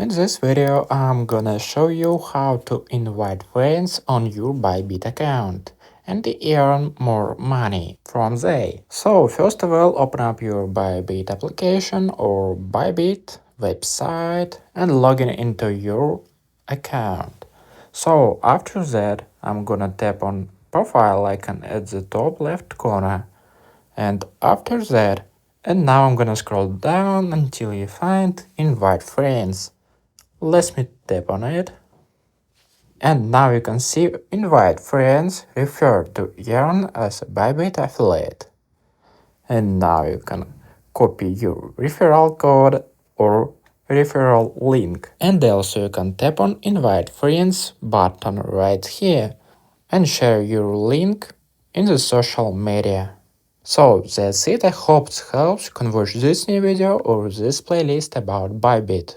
In this video, I'm gonna show you how to invite friends on your ByBit account and earn more money from there. So first of all, open up your ByBit application or ByBit website and log in into your account. So after that, I'm gonna tap on profile icon at the top left corner, and after that, and now I'm gonna scroll down until you find invite friends. Let me tap on it. And now you can see invite friends refer to earn as a ByBit affiliate. And now you can copy your referral code or referral link. And also you can tap on invite friends button right here and share your link in the social media. So that's it. I hope it helps. You can watch this new video or this playlist about ByBit.